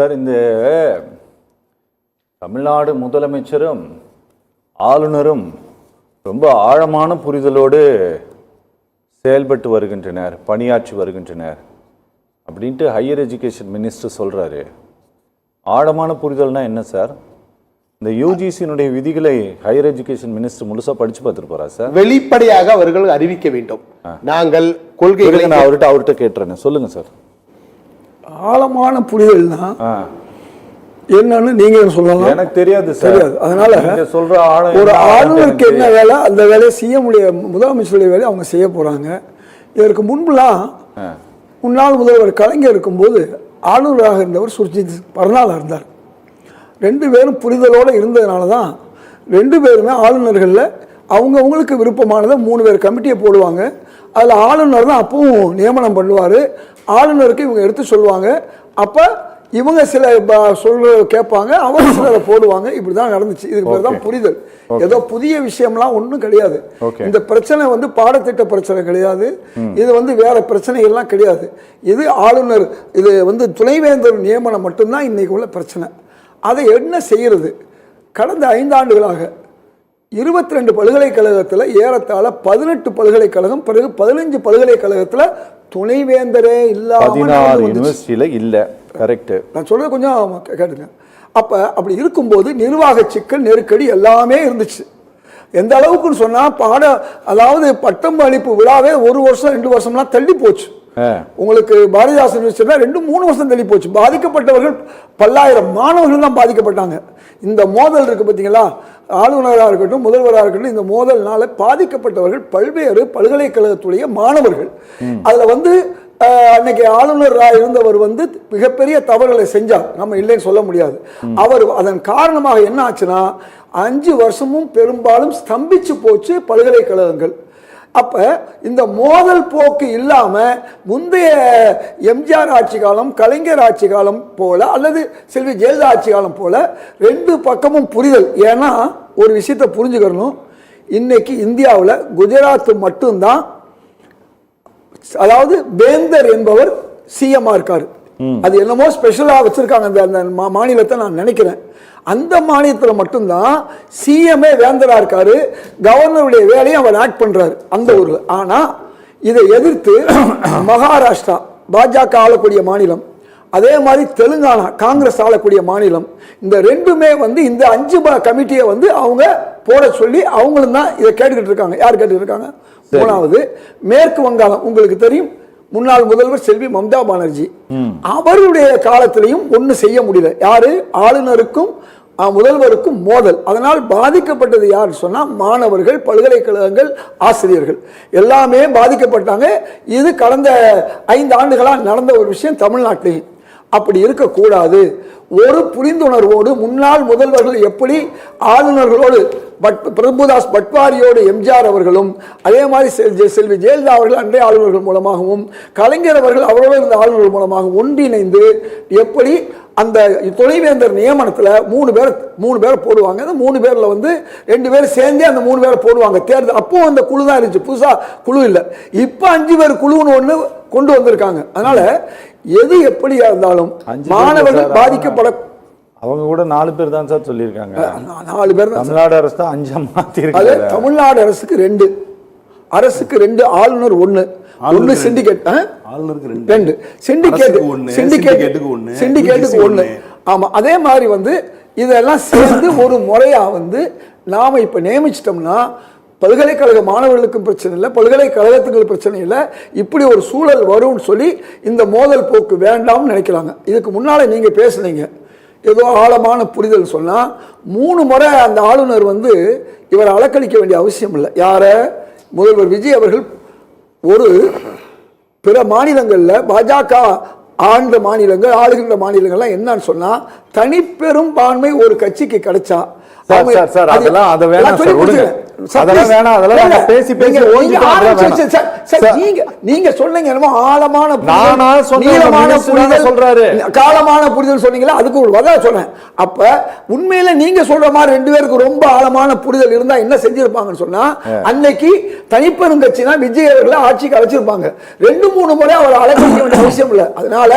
Sir, இந்த தமிழ்நாடு முதலமைச்சரும் ஆளுநரும் ரொம்ப ஆழமான புரிதலோடு செயல்பட்டு வருகின்றனர், பணியாற்றி வருகின்றனர் அப்படின்ட்டு ஹையர் எஜுகேஷன் மினிஸ்டர் சொல்கிறாரு. ஆழமான புரிதல்னா என்ன சார்? இந்த யூஜிசியினுடைய விதிகளை ஹையர் எஜுகேஷன் மினிஸ்டர் முழுசா படிச்சு பார்த்துட்டு போறா சார்? வெளிப்படையாக அவர்கள் அறிவிக்க வேண்டும். நாங்கள் கொள்கைகளை நான் அவர்கிட்ட கேட்டுறேன், சொல்லுங்க சார். ஆழமான புரிதல்னா என்னன்னு நீங்க சொல்லலாம். எனக்கு தெரியாது சார். அதனால சொல்ற ஒரு ஆளுநருக்கு என்ன வேலை, அந்த வேலையை செய்ய முடியாது. முதலமைச்சருடைய வேலையை அவங்க செய்ய போறாங்க. இதற்கு முன்புலாம் முன்னாள் முதல்வர் கலைஞர் இருக்கும்போது ஆளுநராக இருந்தவர் சுர்ஜித் பர்னாலா இருந்தார். ரெண்டு பேரும் புரிதலோடு இருந்ததுனால தான் ரெண்டு பேருமே ஆளுநர்களில் அவங்கவுங்களுக்கு விருப்பமானதை 3 பேர் கமிட்டியை போடுவாங்க. அதில் ஆளுநர் தான் அப்பவும் நியமனம் பண்ணுவார். ஆளுநருக்கு இவங்க எடுத்து சொல்லுவாங்க. அப்போ இவங்க சில சொல்ற கேட்பாங்க, அவங்க சிலரை போடுவாங்க. இப்படி தான் நடந்துச்சு. இதுக்கு பேர் தான் புரிதல். ஏதோ புதிய விஷயம்லாம் ஒன்றும் கிடையாது. இந்த பிரச்சனை வந்து பாடத்திட்ட பிரச்சனை கிடையாது. இது வேற பிரச்சனைகள்லாம் கிடையாது. இது ஆளுநர், இது துணைவேந்தர் நியமனம் மட்டும்தான் இன்னைக்கு உள்ள பிரச்சனை. அதை என்ன செய்கிறது? கடந்த 5 ஆண்டுகளாக 22 பல்கலைக்கழகத்தில் ஏறத்தாழ 18 பல்கலைக்கழகம், பிறகு 15 பல்கலைக்கழகத்தில் துணைவேந்தரே இல்லாமல் இல்லை. கரெக்ட். நான் சொல்றது கொஞ்சம் கேட்டுங்க. அப்படி இருக்கும்போது நிர்வாக சிக்கல், நெருக்கடி எல்லாமே இருந்துச்சு. எந்த அளவுக்குன்னு சொன்னா அதாவது பட்டம் அளிப்பு விழாவே 1 வருஷம் 2 வருஷம்லாம் தள்ளி போச்சு. உங்களுக்கு பாரதிதாசன் 2-3 வருஷம் தள்ளி போச்சு. பாதிக்கப்பட்டவர்கள் பல்லாயிரம் மாணவர்கள் தான் பாதிக்கப்பட்டாங்க. இந்த மோதல் இருக்கு பார்த்தீங்களா, ஆளுநராக இருக்கட்டும் முதல்வராக இருக்கட்டும், இந்த மோதல்னால பாதிக்கப்பட்டவர்கள் பல்வேறு பல்கலைக்கழகத்துடைய மாணவர்கள். அதுல அன்னைக்கு ஆளுநராக இருந்தவர் மிகப்பெரிய தவறுகளை செஞ்சார், நம்ம இல்லைன்னு சொல்ல முடியாது. அவர் அதன் காரணமாக என்ன ஆச்சுன்னா 5 வருஷமும் பெரும்பாலும் ஸ்தம்பிச்சு போச்சு பல்கலைக்கழகங்கள். அப்ப இந்த மோதல் போக்கு இல்லாம முந்தைய எம்ஜிஆர் ஆட்சி காலம், கலைஞர் ஆட்சி காலம் போல அல்லது செல்வி ஜெயலலிதா ஆட்சி காலம் போல 2 பக்கமும் புரிதல். ஏன்னா ஒரு விஷயத்தை புரிஞ்சுக்கணும், இன்னைக்கு இந்தியாவில் குஜராத் மட்டும்தான், அதாவது வேந்தர் என்பவர் சிஎம்மா இருக்காரு. அது என்னமோ ஸ்பெஷலா வச்சிருக்காங்க அந்த மாநிலத்தை நான் நினைக்கிறேன். அந்த மாநிலத்தில் மட்டும்தான் சிஎம்ஏ வேந்தரா இருக்காரு. கவர்னருடைய வேலையை அவர் ஆக்ட் பண்றாரு அந்த ஊர்ல. ஆனா இதை எதிர்த்து மகாராஷ்டிரா பாஜக ஆளக்கூடிய மாநிலம், அதே மாதிரி தெலுங்கானா காங்கிரஸ் ஆளக்கூடிய மாநிலம், இந்த ரெண்டுமே இந்த 5 கமிட்டியை அவங்க போட சொல்லி அவங்களும் தான் இதை கேட்டுக்கிட்டு இருக்காங்க. யார் கேட்டுக்கிட்டு இருக்காங்க? 3வது மேற்கு வங்காளம். உங்களுக்கு தெரியும், முன்னாள் முதல்வர் செல்வி மம்தா பானர்ஜி, அவருடைய காலத்திலையும் ஒண்ணு செய்ய முடியல. யாரு? ஆளுநருக்கும் முதல்வருக்கும் மோதல். அதனால் பாதிக்கப்பட்டது யார் சொன்னா மாணவர்கள், பல்கலைக்கழகங்கள், ஆசிரியர்கள் எல்லாமே பாதிக்கப்பட்டாங்க. இது கடந்த 5 ஆண்டுகளாக நடந்த ஒரு விஷயம் தமிழ்நாட்டில். அப்படி இருக்கக்கூடாது. ஒரு புரிந்துணர்வோடு முன்னாள் முதல்வர்கள் எப்படி ஆளுநர்களோடு பிரபுதாஸ் பட்வாரியோடு எம்ஜிஆர் அவர்களும், அதே மாதிரி செல்வி ஜெயலலிதா அவர்கள் அன்றைய ஆளுநர்கள் மூலமாகவும், கலைஞர் அவர்கள் அவரோடு இருந்த ஆளுநர்கள் மூலமாக ஒன்றிணைந்து எப்படி அந்த துணைவேந்தர் நியமனத்தில் 3 பேரை போடுவாங்க. அந்த 3 பேர்ல 2 பேர் சேர்ந்தே அந்த 3 பேரை போடுவாங்க. தேர்தல் அப்போ அந்த குழு தான் இருந்துச்சு, புதுசா குழு இல்லை. இப்போ 5 பேர் குழுன்னு ஒன்று கொண்டு வந்திருக்காங்க. அதனால எது எப்படியா இருந்தாலும் மாணவர்கள் பாதிக்கப்பட, அவங்க கூட 4 பேர் தான் சார் சொல்லியிருக்காங்க. 4 பேர். தமிழ்நாடு அரசு தான் 5 மாத்திருக்கு. தமிழ்நாடு அரசுக்கு 2, அரசுக்கு 2, ஆளுநர் 1, சிண்டிகேட் 2, சிண்டிகேட்டுக்கு 1. ஆமா, அதே மாதிரி இதெல்லாம் சேர்ந்து ஒரு முறையா நாம இப்ப நியமிச்சிட்டோம்னா பல்கலைக்கழக மாணவர்களுக்கும் பிரச்சனை இல்லை, பல்கலைக்கழகத்துக்கு பிரச்சனை இல்லை. இப்படி ஒரு சூழல் வரும்னு சொல்லி இந்த மோதல் போக்கு வேண்டாம்னு நினைக்கிறாங்க. இதுக்கு முன்னால நீங்க பேசுனீங்க ஏதோ ஆழமான புரிதல் சொன்னா 3 முறை அந்த ஆளுநர் இவரை அலக்களிக்க வேண்டிய அவசியம் இல்லை. யார? முதல்வர் விஜய் அவர்கள் ஒரு பிற மாநிலங்களில் பாஜக ஆழ்ந்த மாநிலங்கள், ஆளுகின்ற மாநிலங்கள்லாம் என்னன்னு சொன்னா தனிப்பெரும் பான்மை ஒரு கட்சிக்கு கிடைச்சா அதெல்லாம் வேணாம், அதெல்லாம் இல்ல, பேசி பேசி நீங்க ஓஞ்சிட்டோம், அதெல்லாம் ஆரம்பிச்சு வேணாம். சார், நீங்க சொன்னீங்க என்னமோ ஆழமான புரிதல், நானா சொன்னேன், நீளமான minister தானே புரிதல் சொல்றாரு. காலமான புரிதல் சொன்னீங்களா, அதுக்கு ஒரு வதா சொன்னேன். அப்ப உண்மையில நீங்க சொல்ற மாதிரி 2 பேருக்கு ரொம்ப ஆழமான புரிதல் இருந்தா என்ன செஞ்சிருப்பாங்கன்னு சொன்னா, அன்னைக்கு தனிப்பெரும் கட்சினா விஜய் அவர்களை ஆட்சிக்கு அழைச்சிருப்பாங்க. 2-3 முறை அவர் அழைக்க வேண்டிய அவசியம் இல்லை. அதனால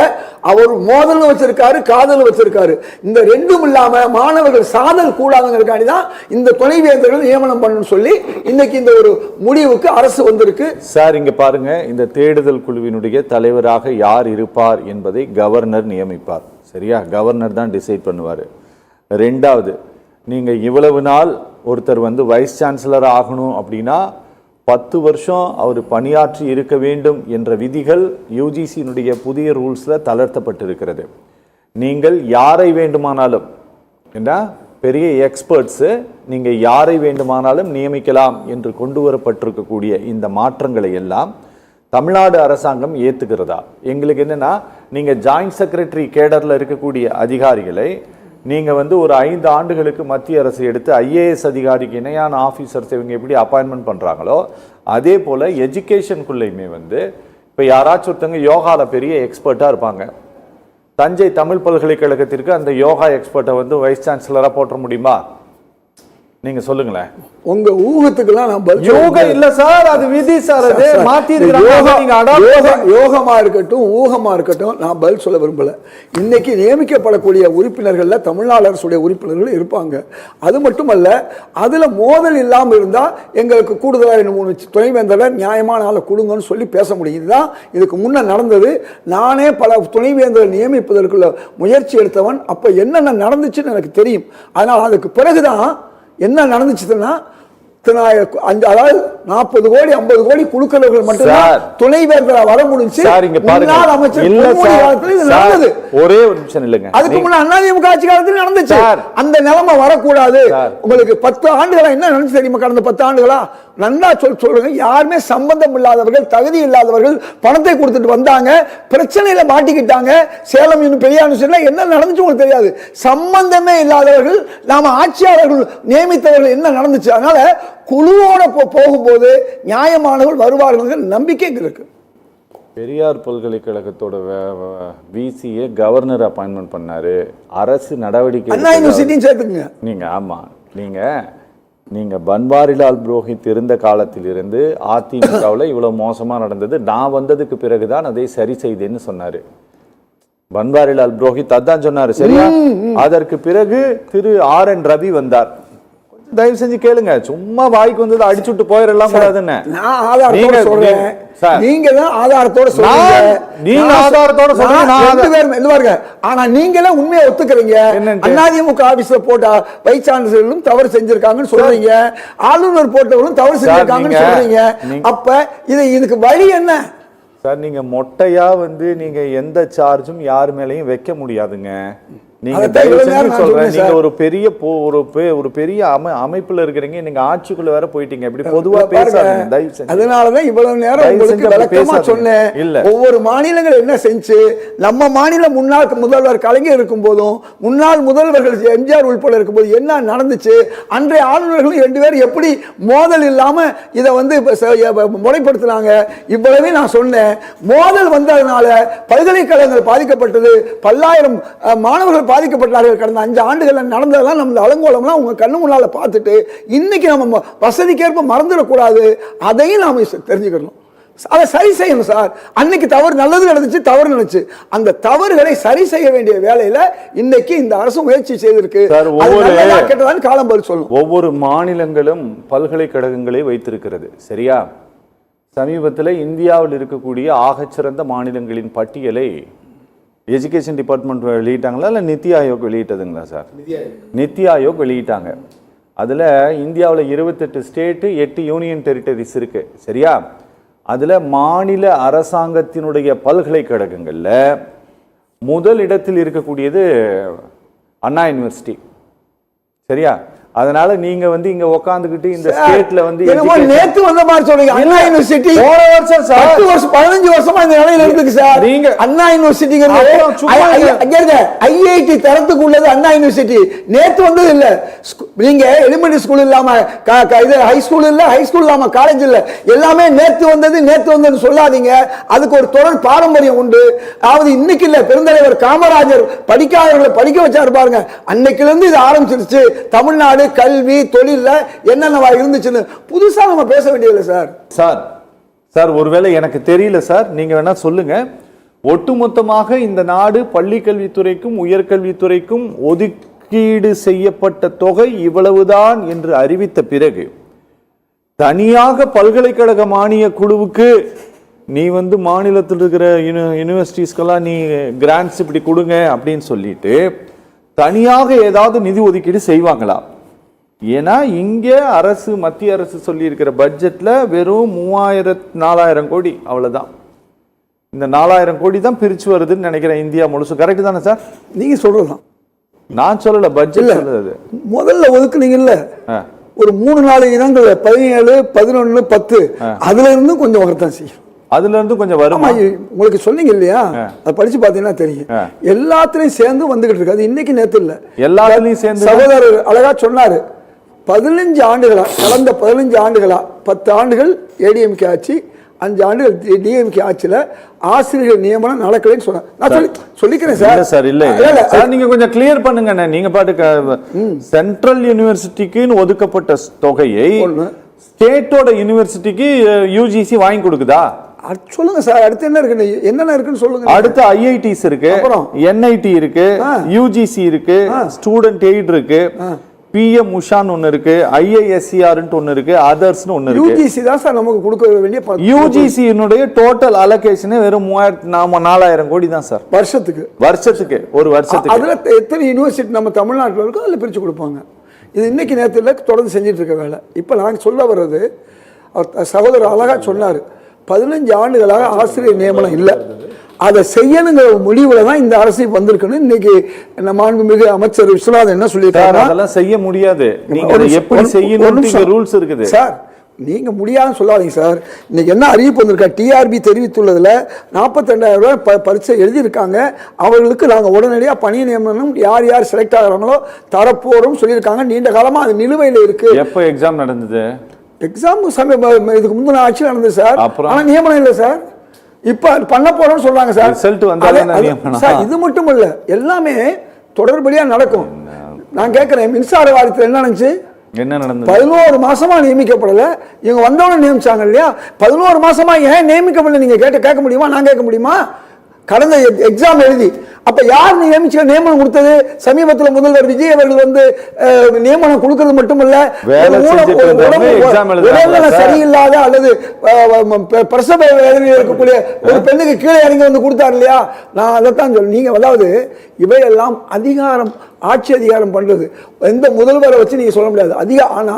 அவர் மோதல் வச்சிருக்காரு, காதல் வச்சிருக்காரு. இந்த ரெண்டும் இல்லாம மாணவர்கள் சாதல் கூடாதுங்கிறதுக்காண்டி தான் இந்த துணைவேந்தர்கள் நியமனம் பண்ணணும்னு சொல்லி இன்னைக்கு இந்த ஒரு முடிவுக்கு அரசு வந்திருக்கு. சார் இங்க பாருங்க, இந்த தேடுதல் குழுவினுடைய தலைவராக யார் இருப்பார் என்பதை கவர்னர் நியமிப்பார். சரியா? கவர்னர் தான் டிசைட் பண்ணுவார். 2வது, நீங்க இவ்வளவு நாள் ஒருத்தர் வந்து வைஸ் சான்சலர் ஆகணும் அப்படின்னா 10 வருஷம் அவர் பணியாற்றி இருக்க வேண்டும் என்ற விதிகள் யூஜிசியினுடைய புதிய ரூல்ஸ்ல தளர்த்தப்பட்டிருக்கிறது. நீங்கள் யாரை வேண்டுமானாலும், என்ன பெரிய எக்ஸ்பர்ட்ஸு, நீங்கள் யாரை வேண்டுமானாலும் நியமிக்கலாம் என்று கொண்டு வரப்பட்டிருக்கக்கூடிய இந்த மாற்றங்களை எல்லாம் தமிழ்நாடு அரசாங்கம் ஏற்றுக்கிறதா? எங்களுக்கு என்னன்னா, நீங்கள் ஜாயிண்ட் செக்ரட்டரி கேடரில் இருக்கக்கூடிய அதிகாரிகளை நீங்கள் வந்து ஒரு 5 ஆண்டுகளுக்கு மத்திய அரசு எடுத்து ஐஏஎஸ் அதிகாரிக்கு இணையான ஆஃபீஸர்ஸ் இவங்க எப்படி அப்பாயின்மெண்ட் பண்ணுறாங்களோ அதே போல் எஜுகேஷனுக்குள்ளேயுமே வந்து இப்போ யாராச்சும் ஒருத்தவங்க யோகாவில் பெரிய எக்ஸ்பர்ட்டாக இருப்பாங்க. தஞ்சை தமிழ் பல்கலைக்கழகத்திற்கு அந்த யோகா எக்ஸ்பர்ட்டை வந்து வைஸ் சான்சலரா போட்ட முடியுமா? நீங்க சொல்லுங்களேன். உங்க ஊகத்துக்குலாம் நான் பதில் யோகா இல்ல சார், அது விதி சார். அது மாத்தி இருக்காங்க. யோகமா இருக்கட்டும், ஊகமா இருக்கட்டும், நான் பதில் சொல்ல விரும்பல. இன்னைக்கு நியமிக்கப்படக்கூடிய உறுப்பினர்கள்ல தமிழ்நாடு அரசுடைய உறுப்பினர்கள் இருப்பாங்க. அது மட்டுமல்ல, அதுல மோதல் இல்லாம இருந்தா எங்களுக்கு கூடுதலா 2-3 துணைவேந்தரை நியாயமான ஆளை கொடுங்கன்னு சொல்லி பேச முடியும். இதுதான் இதுக்கு முன்ன நடந்தது. நானே பல துணைவேந்தரை நியமிப்பதற்குள்ள முயற்சி எடுத்தவன். அப்ப என்னென்ன நடந்துச்சுன்னு எனக்கு தெரியும். அதனால அதுக்கு பிறகுதான் என்ன நடந்துச்சுன்னா, அதாவது 40 கோடி 50 கோடி குழுக்களர்கள் மட்டும்தான் துணைவேந்தரா வர முடிஞ்சு. ஒரே ஒரு நிமிஷம் இல்லைங்க, அதுக்கு முன்னாடி அதிமுக ஆட்சி காலத்தில் நடந்துச்சு. அந்த நிலைமை வரக்கூடாது. உங்களுக்கு 10 ஆண்டுகளா என்ன நடந்துச்சு தெரியுமா? கடந்த 10 ஆண்டுகளா நல்லா சொல்லுங்க. யாருமே சம்பந்தம் இல்லாதவர்கள், தகுதி இல்லாதவர்கள் பணத்தை கொடுத்துட்டு வந்தாங்க, பிரச்சனையில மாட்டிக்கிட்டாங்க. சேலம் இன்னும் பெரியார் என்ன நடந்துச்சு உங்களுக்கு தெரியாது. சம்பந்தமே இல்லாதவர்கள், நாம ஆட்சியாளர்கள் நியமித்தவர்கள் என்ன நடந்துச்சு. அதனால குழுவோட போகும்போது நியாயமானவர்கள் வருவார்கள் நம்பிக்கை இருக்கு. பெரியார் பல்கலைக்கழகத்தோட விசிஏ கவர்னர் அப்பாயின்மெண்ட் பண்ணாரு. அரசு நடவடிக்கை சேர்த்துக்குங்க நீங்க. ஆமா, நீங்க பன்வாரிலால் புரோஹித் இருந்த காலத்திலிருந்து அதிமுகவில் இவ்வளவு மோசமா நடந்தது. நான் வந்ததுக்கு பிறகுதான் அதை சரி செய்தேன்னு சொன்னாரு பன்வாரிலால் புரோஹித். அதான் சொன்னாரு, சரியா? அதற்கு பிறகு திரு RN ரவி வந்தார். தயவு செஞ்சு கேளுங்க, சும்மா வாய்க்கு வந்தது அடிச்சுட்டு போயிடலாம் கூடாதுன்னு. நீங்க தான் ஆதாரத்தோட சொல்றீங்க. நீங்க ஆதாரத்தோட சொல்றீங்க. ஆனா நீங்களே உண்மையை ஒத்துக்கிறீங்க. அதிமுக ஆபீஸ்ல போட்ட வைஸ் சான்சலரும் தவறு செஞ்சிருக்காங்கன்னு சொல்றீங்க, ஆளுநர் போட்டவர்களும் தவறு செஞ்சிருக்காங்கன்னு சொல்றீங்க. அப்ப இதுக்கு வழி என்ன சார்? நீங்க மொட்டையா வந்து நீங்க எந்த சார்ஜும் யார் மேலையும் வைக்க முடியாதுங்க. நீங்க நீங்க ஒரு பெரிய ஒரு பெரிய அமைப்புல இருக்கிறீங்க, நீங்க ஆட்சிக்குள்ள வேற போயிட்டீங்க. இப்படி பொதுவா பேசாதீங்க தயவு செஞ்சு. அதனாலதான் இவ்வளவு நேரம் உங்களுக்கு விளக்கமா சொன்னேன். இல்ல, ஒவ்வொரு மாநிலங்கள் என்ன செஞ்சு, நம்ம மாநில முன்னாள் முதல்வர் கலைஞர் இருக்கும் போதும், முன்னாள் முதல்வர்கள் எம்ஜிஆர் உள்பட இருக்கும் போது என்ன நடந்துச்சு, அன்றைய ஆளுநர்கள் 2 பேர் எப்படி மோதல் இல்லாம இதை வந்து முறைப்படுத்தினாங்க. இவ்வளவே நான் சொன்னேன். மோதல் வந்ததுனால பல்கலைக்கழகங்கள் பாதிக்கப்பட்டது, பல்லாயிரம் மாணவர்கள் பாதிக்கப்பட்டார்கள். கடந்த 5 ஆண்டுகள் நடந்ததெல்லாம் நம்ம அலங்கோலம்லாம் உங்க கண்ணு முன்னால பார்த்துட்டு இன்னைக்கு நம்ம வசதிக்கேற்ப மறந்துடக்கூடாது. அதையும் நாம தெரிஞ்சுக்கணும். அதை சரி செய்யணும் சார். அன்னைக்கு தவறு நல்லது நடந்துச்சு, தவறு நடந்துச்சு. அந்த தவறுகளை சரி செய்ய வேண்டிய வேலையில இன்னைக்கு இந்த அரசு முயற்சி செய்திருக்கு. கேட்டதான் காலம் பதில் சொல்லும். ஒவ்வொரு மாநிலங்களும் பல்கலைக்கழகங்களை வைத்திருக்கிறது, சரியா? சமீபத்தில் இந்தியாவில் இருக்கக்கூடிய ஆகச்சிறந்த மாநிலங்களின் பட்டியலை எஜுகேஷன் டிபார்ட்மெண்ட் வெளியிட்டாங்களா இல்லை நித்தி ஆயோக் வெளியிட்டதுங்களா சார்? நித்தி ஆயோக் வெளியிட்டாங்க. அதில் இந்தியாவில் 28 ஸ்டேட்டு 8 யூனியன் டெரிட்டரிஸ் இருக்கு, சரியா? அதில் மாநில அரசாங்கத்தினுடைய பல்கலைக்கழகங்களில் முதல் இடத்தில் இருக்கக்கூடியது அண்ணா யூனிவர்சிட்டி, சரியா? அதனால நீங்க வந்து இங்க உட்கார்ந்துகிட்டு இந்த ஸ்டேட்ல வந்து என்னமோ நேத்து வந்த மாதிரி சொல்றீங்க. அண்ணா யூனிவர்சிட்டி போன வருஷம் சார் 10 வருஷம் 15 வருஷமா இந்த நிலையில இருக்கு சார். நீங்க அண்ணா யூனிவர்சிட்டிங்கிறது ஐஐடி தரத்துக்கு உள்ளது. அண்ணா யூனிவர்சிட்டி நேத்து வந்தது இல்ல. நீங்க எலிமெண்டரி ஸ்கூல் இல்லாம இது ஹை ஸ்கூல் இல்ல, ஹை ஸ்கூல் இல்லாம காலேஜ் இல்ல, எல்லாமே நேத்து வந்ததுன்னு சொல்லாதீங்க. அதுக்கு ஒரு தொடர் பாரம்பரியம் உண்டு. அதாவது இன்னைக்கு இல்ல, பெருந்தலைவர் காமராஜர் படிக்காதவர்களை படிக்க வச்சாரு பாருங்க. அன்னைக்குல இருந்து இது ஆரம்பிச்சிருச்சு. தமிழ்நாடு கல்வி தொழில்ல என்னென்னவா இருந்துச்சுன்னு புதுசா நம்ம பேச வேண்டியதில்லை சார். சார் ஒருவேளை எனக்கு தெரியல சார், நீங்க வேணா சொல்லுங்க. ஒட்டுமொத்தமாக இந்த நாடு பள்ளி கல்வித்துறைக்கும் உயர்கல்வித்துறைக்கும் ஒதுக்கீடு செய்யப்பட்ட தொகை இவ்வளவுதான் என்று அறிவித்த பிறகு தனியாக பல்கலைக்கழக மானிய குழுவுக்கு நீ வந்து மாநிலத்தில் இருக்கிற யூனிவர்சிட்டிஸ்க்கெல்லாம் நீ கிராண்ட்ஸ் இப்படி கொடுங்க அப்படின்னு சொல்லிட்டு தனியாக ஏதாவது நிதி ஒதுக்கீடு செய்வாங்களா? ஏன்னா இங்க அரசு, மத்திய அரசு சொல்லி இருக்கிற பட்ஜெட்ல வெறும் 3000-4000 கோடி அவ்வளவுதான். இந்த 4000 கோடி தான் பிரிச்சு வருதுன்னு நினைக்கிறேன் இந்தியா முழுசு. கரெக்ட் தானே சார்? நீங்க சொல்றதுதான், நான் சொல்லல, பட்ஜெட் சொல்லுது. முதல்ல ஒதுக்குனீங்கல்ல ஒரு 3-4 இனங்கள் 17, 11, 10 அதுல இருந்து கொஞ்சம் வரத்தான் செய்யும். அதுல இருந்து கொஞ்சம் வரும். உங்களுக்கு சொன்னீங்க இல்லையா, அதை படிச்சு பாத்தீங்கன்னா தெரியும். எல்லாத்துலயும் சேர்ந்து வந்துகிட்டு இருக்கு. அது இன்னைக்கு நேத்து இல்ல, எல்லாத்துலயும் சேர்ந்து. சகோதரர் அழகா சொன்னாரு. 15 ஆண்டுகளா, கடந்த 15 ஆண்டுகளா, 10 ஆண்டுகள் ஏடிஎம்கே ஆட்சி, 5 ஆண்டுகள் டிஎம்கே ஆட்சியில ஆசிரியர்கள் நியமனம் நடக்கலைன்னு சொன்னேன். நான் சொல்லிக்கிறேன் சார். இல்ல சார், நீங்க கொஞ்சம் கிளியர் பண்ணுங்க. நீங்க பாட்டுக்கு சென்ட்ரல் யூனிவர்சிட்டிக்குன்னு ஒதுக்கப்பட்ட தொகையை ஸ்டேட்டோட யூனிவர்சிட்டிக்கு யூஜிசி வாங்கி கொடுக்குதா? சொல்லுங்க சார். அடுத்து என்ன இருக்கு, என்னென்ன இருக்குன்னு சொல்லுங்க. அடுத்து ஐஐடிஸ் இருக்கு, என்ஐடி இருக்கு, யூஜிசி இருக்கு, ஸ்டூடெண்ட் எய்ட் இருக்கு, பிஎம் உஷான் ஒன்னு இருக்கு, ஐஐஎஸ்சிஆர் ஒன்னு இருக்கு, அதர்ஸ்னு ஒன்னு இருக்கு. யூஜிசி தான் சார் நமக்கு கொடுக்க வேண்டிய. யூஜிசி டோட்டல் அலோகேஷன் வெறும் 4000 கோடி தான் சார் வருஷத்துக்கு ஒரு வருஷத்துக்கு. அதுல எத்தனை யூனிவர்சிட்டி நம்ம தமிழ்நாட்டில் இருக்கோ அதுல பிரிச்சு கொடுப்பாங்க. இது இன்னைக்கு நேரத்தில் தொடர்ந்து செஞ்சுட்டு இருக்க வேலை. இப்போ நான் சொல்ல வர்றது, சகோதரர் அழகா சொன்னார், 15 ஆண்டுகளாக ஆசிரியர் நியமனம் இல்லை, அதை செய்யணுங்கிற முடிவுல தான் இந்த அரசு வந்திருக்குன்னு இன்னைக்கு மாண்புமிகு அமைச்சர் விஸ்வநாதன் என்ன சொல்லியிருக்காரு. அதெல்லாம் செய்ய முடியாது, நீங்க எப்படி செய்யணும் ரூல்ஸ் இருக்குது சார். நீங்க முடியாதுன்னு சொல்லாதீங்க சார். இன்னைக்கு என்ன அறிவிப்பு வந்திருக்கா, டிஆர்பி தெரிவித்துள்ளதுல 42,000 ரூபாய் பரீட்சை எழுதியிருக்காங்க. அவர்களுக்கு நாங்கள் உடனடியாக பணி நியமனம் யார் யார் செலக்ட் ஆகிறாங்களோ தரப்போறோம் சொல்லியிருக்காங்க. நீண்ட காலமா அது நிலுவையில் இருக்கு. எப்போ எக்ஸாம் நடந்தது? எக்ஸாம் இதுக்கு முந்தின ஆட்சி நடந்தது சார். ஆனா நியமனம் இல்லை சார். இப்ப பண்ண போறோம்னு சொல்றாங்க சார். ரிசல்ட் வந்தாலும் சார் இது மட்டும் இல்ல, எல்லாமே தொடர்படியா நடக்கும். நான் கேட்கிறேன், மின்சார வாரியத்தில் என்ன நடந்துச்சு? என்ன நடந்தது? 11 மாசமா நியமிக்கப்படல. இவங்க வந்தவன நியமிச்சாங்க இல்லையா? 11 மாசமா ஏன் நியமிக்கப்படல நீங்க கேட்க முடியுமா? நான் கேட்க முடியுமா? கடந்த எக்ஸாம் எழுதி அப்ப யார் நியமனம் கொடுத்தது? சமீபத்தில் முதல்வர் விஜய் அவர்கள் வந்து நியமனம் கொடுக்கிறது மட்டுமல்ல, சரியில்லாத அல்லது பிரசவ வேதனையில் இருக்கக்கூடிய ஒரு பெண்ணுக்கு கீழே இறங்கி வந்து கொடுத்தார் இல்லையா? நான் அதைத்தான் சொல்ல. நீங்க அதாவது இவையெல்லாம் அதிகாரம், ஆட்சி அதிகாரம் பண்றது. எந்த முதல்வரை வச்சு நீங்க சொல்ல முடியாது. ஆனா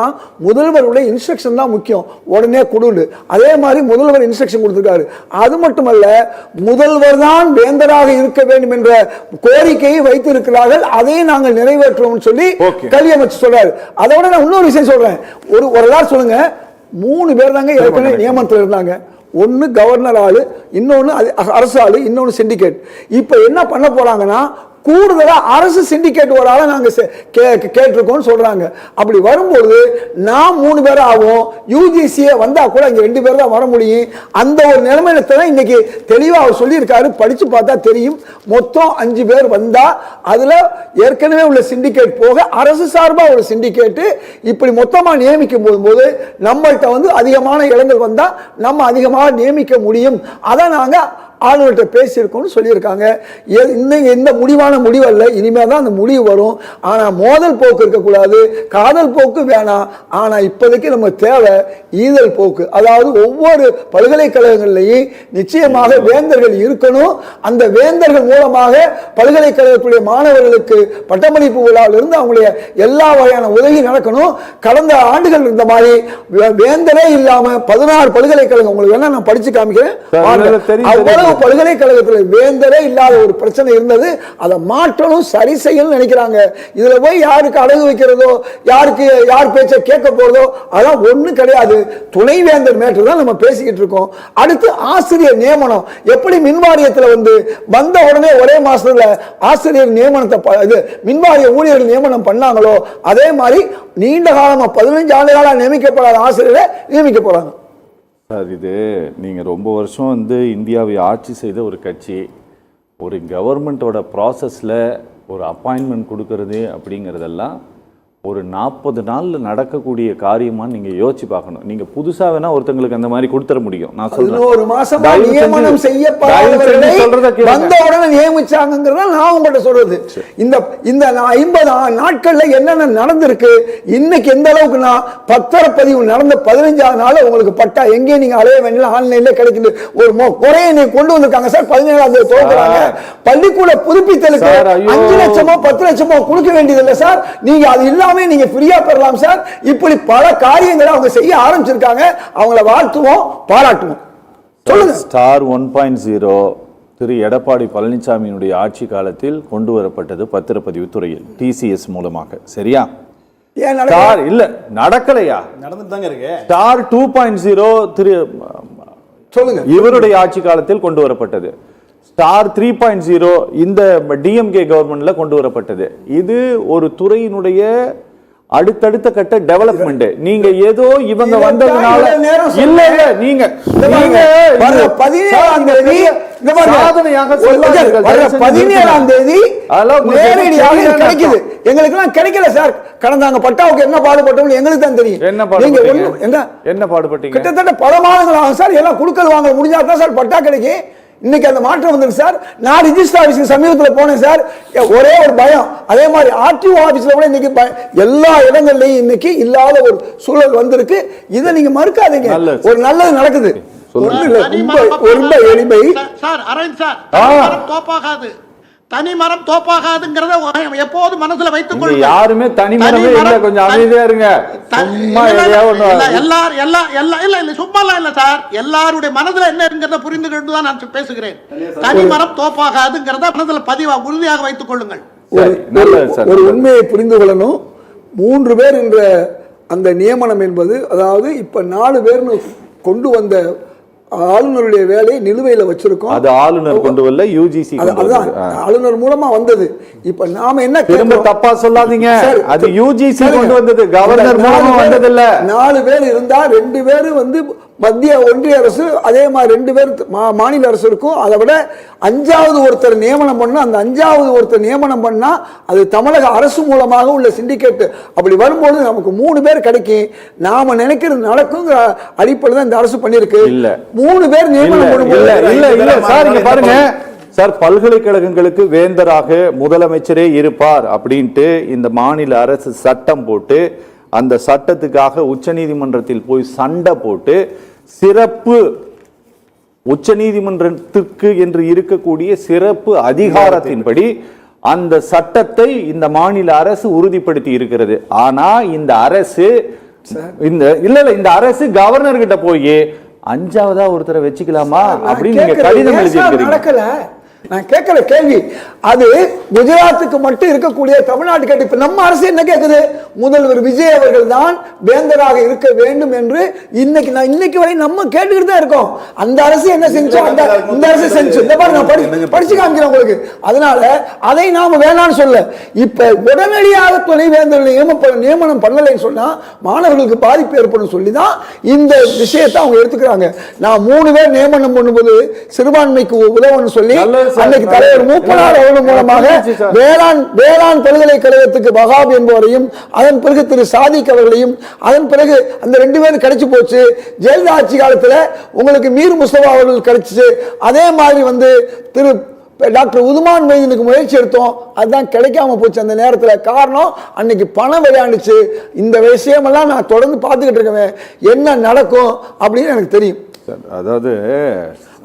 முதல்வருடைய இன்ஸ்ட்ரக்ஷன் தான் முக்கியம். உடனே கொடுண்டு. அதே மாதிரி முதல்வர் இன்ஸ்ட்ரக்ஷன் கொடுத்திருக்காரு. அது மட்டுமல்ல, முதல்வர் தான் வேந்தராக இருக்க வேண்டும் என்ற கோரிக்கையை வைத்திருக்கிறார்கள். அதை நாங்கள் நிறைவேற்றுவோம் சொல்லி கல்வி அமைச்சர் சொல்றாரு. அதை விட நான் இன்னொரு விஷயம் சொல்றேன். ஒரு ஆள் சொல்லுங்க, 3 பேர் தாங்க ஏற்கனவே நியமனத்தில் இருந்தாங்க. ஒன்னு கவர்னர் ஆளு, இன்னொன்னு அரசு ஆளு, இன்னொன்னு சிண்டிகேட். இப்ப என்ன பண்ண போறாங்கன்னா, கூடுதலா அரசு சிண்டிகேட் ஒரு ஆளை நாங்க கேட்டிருக்கோம் சொல்றாங்க. அப்படி வரும்போது நான் 3 பேர் ஆகும். யூஜிசிஏ வந்தா கூட இங்க 2 பேர் தான் வர முடியும். அந்த ஒரு நிலைமையில தான் இன்னைக்கு தெளிவா அவர் சொல்லியிருக்காரு. படிச்சு பார்த்தா தெரியும். மொத்தம் 5 பேர் வந்தா அதுல ஏற்கனவே உள்ள சிண்டிகேட் போக அரசு சார்பா ஒரு சிண்டிகேட் இப்படி மொத்தமா நியமிக்கும் போது நம்மள்கிட்ட வந்து அதிகமான இடங்கள் வந்தா நம்ம அதிகமாக நியமிக்க முடியும். அதை நாங்க ஆளுநர்கிட்ட பேசியிருக்கோம்னு சொல்லியிருக்காங்க. இந்த முடிவான முடிவு அல்ல, இனிமேல் தான் அந்த முடிவு வரும். ஆனா மோதல் போக்கு இருக்கக்கூடாது, காதல் போக்கு வேணாம். ஆனா இப்போதைக்கு நம்ம தேவை ஈதல் போக்கு. அதாவது ஒவ்வொரு பல்கலைக்கழகங்கள்லையும் நிச்சயமாக வேந்தர்கள் இருக்கணும். அந்த வேந்தர்கள் மூலமாக பல்கலைக்கழகத்துடைய மாணவர்களுக்கு பட்டமளிப்பு விழாவிலிருந்து அவங்களுடைய எல்லா வகையான உதவி நடக்கணும். கடந்த ஆண்டுகள் இந்த மாதிரி வேந்தரே இல்லாம 16 பல்கலைக்கழகம், உங்களுக்கு வேணா நான் படிச்சு காமிக்கிறேன். இவ்வளவு பல்கலைக்கழகத்தில் வேந்தரே இல்லாத ஒரு பிரச்சனை இருந்தது. அதை மாற்றணும், சரி செய்யணும்னு நினைக்கிறாங்க. இதுல போய் யாருக்கு அடகு வைக்கிறதோ, யாருக்கு யார் பேச்சை கேட்க போறதோ அதெல்லாம் ஒண்ணும் கிடையாது. துணைவேந்தர் மேட்டர் தான் நம்ம பேசிக்கிட்டு இருக்கோம். அடுத்து ஆசிரியர் நியமனம். எப்படி மின்வாரியத்தில் வந்த உடனே ஒரே மாசத்துல ஆசிரியர் நியமனத்தை இது மின்வாரிய ஊழியர்கள் நியமனம் பண்ணாங்களோ அதே மாதிரி நீண்ட காலமா 15 ஆண்டுகளா நியமிக்கப்படாத ஆசிரியரை நியமிக்க போறாங்க. சார், இது நீங்கள் ரொம்ப வருஷம் இந்தியாவை ஆட்சி செய்த ஒரு கட்சி, ஒரு கவர்மெண்ட்டோட ப்ராசஸில் ஒரு அப்பாயின்மெண்ட் கொடுக்கறது அப்படிங்கிறதெல்லாம் ஒரு 40 நாளில் நடக்கக்கூடிய காரியமாக நீங்கள் யோசிச்சு பார்க்கணும். நீங்கள் புதுசாக வேணா ஒருத்தங்களுக்கு அந்த மாதிரி கொடுத்துட முடியும். நான் சொல்றேன், 11 மாசமா நியமனம் செய்யப்படாதவர்களை வந்த உடனே நியமிச்சாங்கிறத நான் உங்கள்கிட்ட சொல்றது. இந்த 50 நாட்கள்ல என்னென்ன நடந்திருக்கு, இன்னைக்கு எந்த அளவுக்குன்னா பத்திரப்பதிவு நடந்த 15ஆவது நாள் உங்களுக்கு பட்டா எங்கேயும் நீங்க அலைய வேண்டிய ஆன்லைன்ல கிடைக்குது. ஒரு குறையை நீங்க கொண்டு வந்திருக்காங்க சார். 17ஆம் தேதி துவங்குறாங்க. பள்ளிக்கூட புதுப்பித்தலுக்கு 5 லட்சமோ 10 லட்சமோ கொடுக்க வேண்டியதில்லை சார். நீங்க அது இல்லாம நீங்க ஃப்ரீயா பெறலாம் சார். இப்படி பல காரியங்களை அவங்க செய்ய ஆரம்பிச்சிருக்காங்க. அவங்கள வாழ்த்துவோம், பாராட்டுவோம். சொல்லுங்க. ஸ்டார் 1.0 திரு எடப்பாடி பழனிசாமியினுடைய ஆட்சி காலத்தில் கொண்டு வரப்பட்டது பத்திரப்பதிவு துறையில் டிசிஎஸ் மூலமாக. சரியா? ஏன் இல்ல நடக்கலையா? நடந்துட்டு தாங்க இருக்கு. ஸ்டார் 2.0 திரு சொல்லுங்க இவருடைய ஆட்சி காலத்தில் கொண்டு வரப்பட்டது. ஸ்டார் 3.0 இந்த டிஎம்கே கவர்மெண்ட்ல கொண்டு வரப்பட்டது. இது ஒரு துறையினுடைய அடுத்தடுத்த கட்ட டெவலப்மெண்ட். நீங்க ஏதோ இவங்க வந்ததுனால இல்ல இல்ல நீங்க 17ஆம் தேதி சாதனையாக 17ஆம் தேதி நேரடியாக கிடைக்குது. எங்களுக்கு எல்லாம் கிடைக்கல சார். கடந்தாங்க பட்டாவுக்கு என்ன பாடுபட்டோம் எங்களுக்கு தான் தெரியும். என்ன பாடுபட்டீங்க? கிட்டத்தட்ட பல மாதங்கள் ஆகும் சார். எல்லாம் குடுக்கல் வாங்க முடிஞ்சா தான் சார் பட்டா கிடைக்கும். இன்னைக்கு அந்த மாற்றம் வந்திருக்கு சார். நான் ரிஜிஸ்டர் ஆபீஸ்க்கு சமீபத்தில் போனேன் சார். ஒரே ஒரு பயம். அதே மாதிரி ஆர்டிஓ ஆபீஸ்ல கூட இன்னைக்கு எல்லா இடங்கள்லயும் இன்னைக்கு இல்லாத ஒரு சூழல் வந்திருக்கு. இதை நீங்க மறுக்காதீங்க. ஒரு நல்லது நடக்குது. ரொம்ப எளிமை சார். அரவிந்த் சார், தோப்பாகாது, தனி மரம் தோப்பாகாதுங்கிறத எப்போது மனசுல வைத்துக் கொள்ளுங்க. யாருமே தனி மரமே இல்ல. கொஞ்சம் அமைதியா இருங்க. சும்மா சும்மாலாம் இல்ல சார். எல்லாருடைய மனதுல என்ன இருக்கிறத புரிந்து கொண்டுதான் நான் பேசுகிறேன். தனி மரம் தோப்பாகாதுங்கிறத மனதுல பதிவா உறுதியாக வைத்துக் கொள்ளுங்கள். ஒரு உண்மையை புரிந்து கொள்ளணும். 3 பேர் என்ற அந்த நியமனம் என்பது, அதாவது இப்ப 4 பேர்னு கொண்டு வந்த ஆளுநருடைய வேலையை நிலுவையில வச்சிருக்கோம். அது ஆளுநர் கொண்டு வரல, யுஜிசி ஆளுநர் மூலமா வந்தது. இப்ப நாம என்ன திரும்ப தப்பா சொல்லாதீங்க. அது யுஜிசி கொண்டு வந்தது, கவர்னர் மூலமா வந்தது இல்ல. 4 பேர் இருந்தா 2 பேர் மத்திய ஒன்றிய அரசு, அதே மாதிரி 2 பேர் மாநில அரசு இருக்கும். அதை விட 5வது ஒருத்தர் நியமனம் பண்ணா, அந்த 5வது ஒருத்தர் நியமனம் பண்ணா அது தமிழக அரசு மூலமாக உள்ள சிண்டிகேட். அப்படி வரும்போது நமக்கு 3 பேர் கிடைக்கும். நாம நினைக்கிறது நடக்கும் அடிப்படையில் தான் இந்த அரசு பண்ணிருக்கு. இல்ல 3 பேர் நியமனம் பண்ணும்போது சார் இங்க பாருங்க சார், பல்கலைக்கழகங்களுக்கு வேந்தராக முதலமைச்சரே இருப்பார் அப்படின்ட்டு இந்த மாநில அரசு சட்டம் போட்டு, அந்த சட்டத்துக்காக உச்சநீதிமன்றத்தில் போய் சண்டை போட்டு, சிறப்பு உச்சநீதிமன்றத்துக்கு என்று இருக்கக்கூடிய சிறப்பு அதிகாரத்தின்படி அந்த சட்டத்தை இந்த மாநில அரசு உறுதிப்படுத்தி இருக்கிறது. ஆனா இந்த அரசு இந்த அரசு கவர்னர் கிட்ட போய் 5வதா ஒருத்தரை வச்சுக்கலாமா அப்படின்னு நீங்க கடிதம் எழுதியிருக்கிறீங்க. நான் கேட்கிற கேள்வி அது குஜராத்துக்கு மட்டும் இருக்கக்கூடிய தமிழ்நாட்டு கேட்டு. இப்ப நம்ம அரசு என்ன கேட்குது? முதல்வர் விஜய் அவர்கள் தான் வேந்தராக இருக்க வேண்டும் என்று இன்னைக்கு வரை நம்ம கேட்டுக்கிட்டு தான் இருக்கோம். அந்த அரசு என்ன செஞ்சோ இந்த அரசு செஞ்சு இந்த மாதிரி நான் படிச்சு காமிக்கிறேன் உங்களுக்கு. அதனால அதை நாம வேணாம்னு சொல்ல. இப்ப உடனடியாக துணைவேந்தர் நியமனம் பண்ணலைன்னு சொன்னா மாணவர்களுக்கு பாதிப்பு ஏற்படும் சொல்லிதான் இந்த விஷயத்தை அவங்க எடுத்துக்கிறாங்க. நான் 3 பேர் நியமனம் பண்ணும்போது சிறுபான்மைக்கு உதவுன்னு சொல்லி அன்னைக்கு தலைவர் மூப்பனார் அவர்கள் மூலமாக வேளாண் பல்கலைக்கழகத்துக்கு வகாப் என்பவரையும், அதன் பிறகு திரு சாதிக் அவர்களையும், அதன் பிறகு அந்த 2 பேரும் கிடைச்சு போச்சு. ஜெயலலிதா ஆட்சி காலத்தில் உங்களுக்கு மீர் முஸ்தபா அவர்கள் கிடைச்சிச்சு. அதே மாதிரி திரு டாக்டர் உதுமான் மைதீனுக்கு முயற்சி எடுத்தோம். அதுதான் கிடைக்காம போச்சு அந்த நேரத்தில். காரணம் அன்னைக்கு பணம் விளையாண்டுச்சு. இந்த விஷயமெல்லாம் நான் தொடர்ந்து பார்த்துக்கிட்டு இருக்கேன். என்ன நடக்கும் அப்படின்னு எனக்கு தெரியும். அதாவது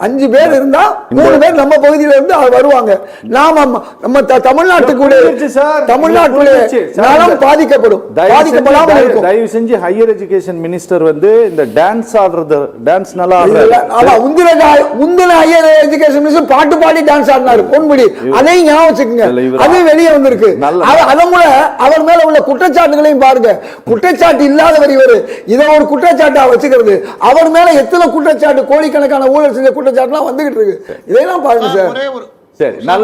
5 பேர் இருந்தா 3 பேர் நம்ம பகுதியில இருந்து வருவாங்க. நாம நம்ம தமிழ்நாட்டுக்குள்ளே தமிழ்நாட்டுக்குள்ளே நலம் பாதிக்கப்படும், பாதிக்கப்படாமல் இருக்கும். தயவு செஞ்சு ஹையர் எஜுகேஷன் மினிஸ்டர் வந்து இந்த டான்ஸ் ஆடுறது, டான்ஸ் நல்லா ஆடுறாரு. ஆமா, முந்தின ஹையர் எஜுகேஷன் மினிஸ்டர் பாட்டு பாடி டான்ஸ் ஆடினாரு பொன்முடி. அதையும் ஞாபகம் வச்சுக்கோங்க, அது வெளியே வந்திருக்கு. அதன் மூலம் அவர் மேல உள்ள குற்றச்சாட்டுகளையும் பாருங்க. குற்றச்சாட்டு இல்லாதவர் இவரு, இதை ஒரு குற்றச்சாட்டா வச்சுக்கிறது. அவர் மேல எத்தனை குற்றச்சாட்டு, கோடிக்கணக்கான ஊழல் செஞ்ச குற்றச்சாட்டுலாம் வந்துகிட்டு இருக்கு. இதெல்லாம் பாருங்க சார். சரி, நல்ல